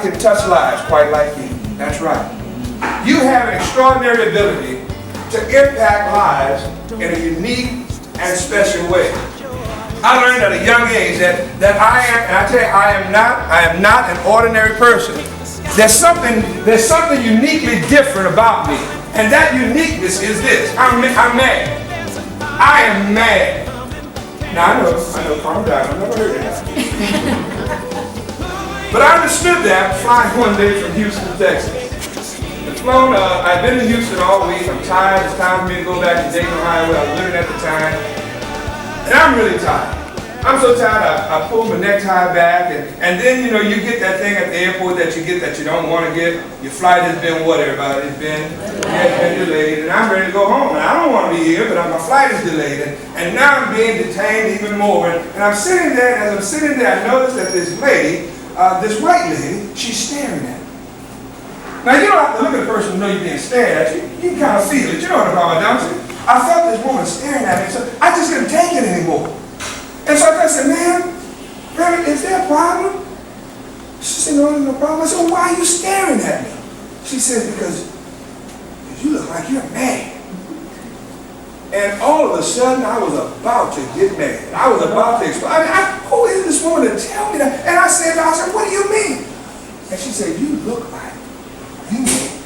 can touch lives quite like you. That's right. You have an extraordinary ability to impact lives in a unique and special way. I learned at a young age that I am, and I tell you, I am not an ordinary person. There's something uniquely different about me. And that uniqueness is this. I'm mad. I am mad. Now I know, calm down. I've never heard that. But I understood that flying one day from Houston, Texas. I've been in Houston all week. I'm tired. It's time for me to go back to Dayton, Ohio, where I was living at the time. And I'm really tired. I'm so tired, I pulled my necktie back, and then, you get that thing at the airport that you get that you don't want to get. Your flight has been what, everybody? It's been delayed, and I'm ready to go home. And I don't want to be here, but my flight is delayed, and now I'm being detained even more. And I'm sitting there, and as I'm sitting there, I noticed that this lady, this white lady, she's staring at me. Now, you don't have to look at the person to know you're being stared at. You can kind of feel it. You know what I'm talking about, don't you? I felt this woman staring at me, so I just couldn't take it anymore. And so I said, ma'am, Brennan, is there a problem? She said, no, there's no problem. I said, well, why are you staring at me? She said, because you look like you're mad. And all of a sudden, I was about to get mad. I was about to explode. Who is this woman to tell me that? And I said, what do you mean? And she said, you look like you make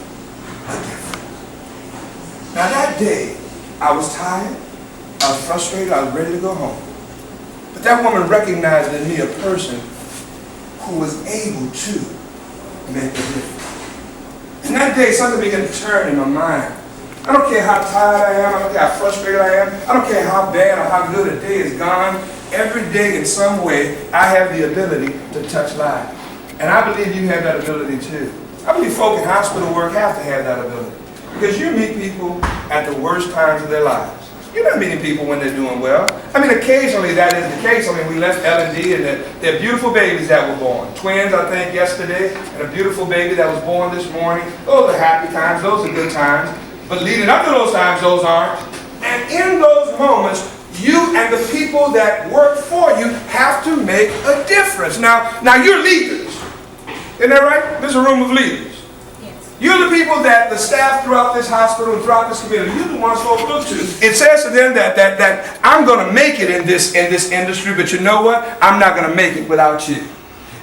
a difference. Now that day, I was tired, I was frustrated, I was ready to go home. But that woman recognized in me a person who was able to make a difference. And that day, something began to turn in my mind. I don't care how tired I am, I don't care how frustrated I am, I don't care how bad or how good a day is gone. Every day in some way, I have the ability to touch lives. And I believe you have that ability too. I believe folk in hospital work have to have that ability. Because you meet people at the worst times of their lives. You're not meeting people when they're doing well. I mean, occasionally that is the case. I mean, we left L&D and they're beautiful babies that were born. Twins, I think, yesterday, and a beautiful baby that was born this morning. Those are happy times. Those are good times. But leading up to those times, those aren't. And in those moments, you and the people that work for you have to make a difference. Now you're leaders. Isn't that right? This is a room of leaders. You're the people that the staff throughout this hospital and throughout this community, you're the ones folks look to. It says to them that I'm going to make it in this industry, but you know what? I'm not going to make it without you.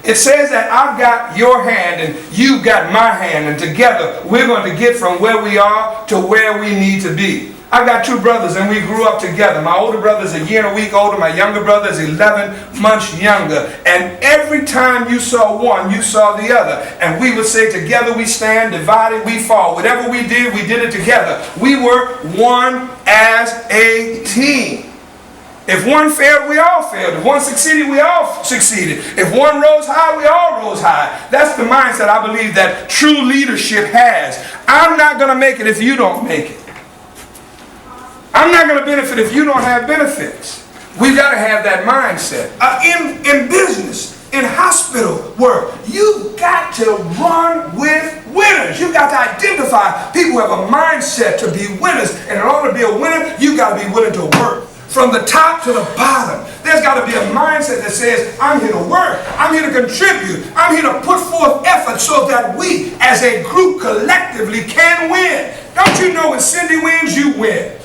It says that I've got your hand and you've got my hand, and together we're going to get from where we are to where we need to be. I've got two brothers and we grew up together. My older brother is a year and a week older. My younger brother is 11 months younger. And every time you saw one, you saw the other. And we would say, together we stand, divided we fall. Whatever we did it together. We were one as a team. If one failed, we all failed. If one succeeded, we all succeeded. If one rose high, we all rose high. That's the mindset I believe that true leadership has. I'm not going to make it if you don't make it. I'm not going to benefit if you don't have benefits. We've got to have that mindset. In business, in hospital work, you've got to run with winners. You've got to identify people who have a mindset to be winners. And in order to be a winner, you've got to be willing to work. From the top to the bottom, there's got to be a mindset that says, I'm here to work, I'm here to contribute, I'm here to put forth effort so that we as a group collectively can win. Don't you know when Cindy wins, you win?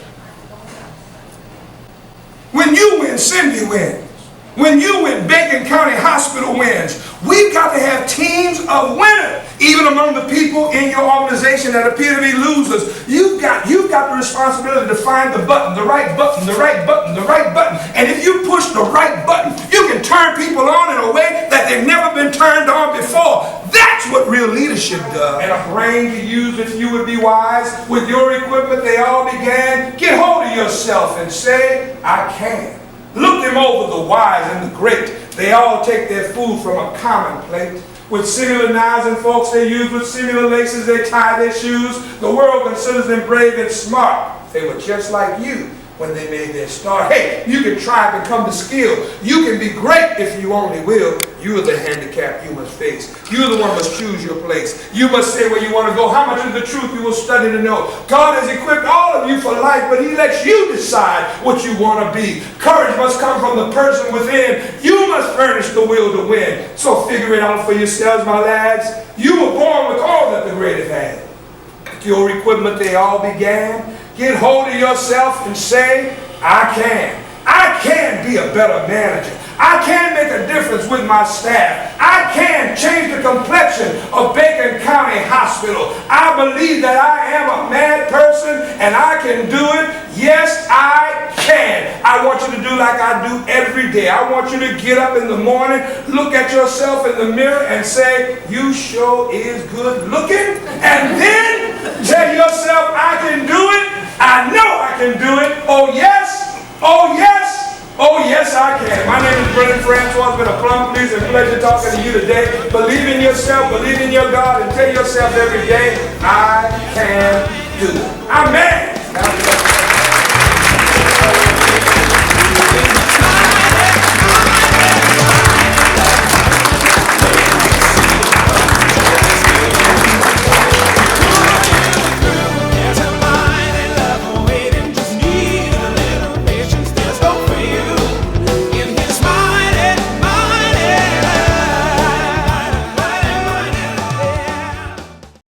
When you win, Cindy wins. When you win, Bacon County Hospital wins. We've got to have teams of winners. Even among the people in your organization that appear to be losers, you've got the responsibility to find the button, the right button, the right button, the right button. And if you push the right button, you can turn people on in a way that they've never been turned on before. That's what real leadership does. And a brain to use if you would be wise. With your equipment, they all began. Get hold of yourself and say, I can. Look them over, the wise and the great. They all take their food from a common plate. With similar knives and forks they use, with similar laces they tie their shoes. The world considers them brave and smart. They were just like you, when they made their start. Hey, you can try and become the skill. You can be great if you only will. You are the handicap you must face. You're the one who must choose your place. You must say where you want to go. How much of the truth you will study to know. God has equipped all of you for life, but he lets you decide what you want to be. Courage must come from the person within. You must furnish the will to win. So figure it out for yourselves, my lads. You were born with all that the great have had. With your equipment they all began. Get hold of yourself and say, I can. I can be a better manager. I can make a difference with my staff. I can change the complexion of Bacon County Hospital. I believe that I am a mad person and I can do it. Yes, I can. I want you to do like I do every day. I want you to get up in the morning, look at yourself in the mirror and say, you sure is good looking. And then tell yourself, I can do it. I know I can do it. Oh yes. Oh yes. Oh yes, I can. My name is Brennan, Francois. It's been a plum pleasing pleasure talking to you today. Believe in yourself, believe in your God, and tell yourself every day, I can do it. Amen.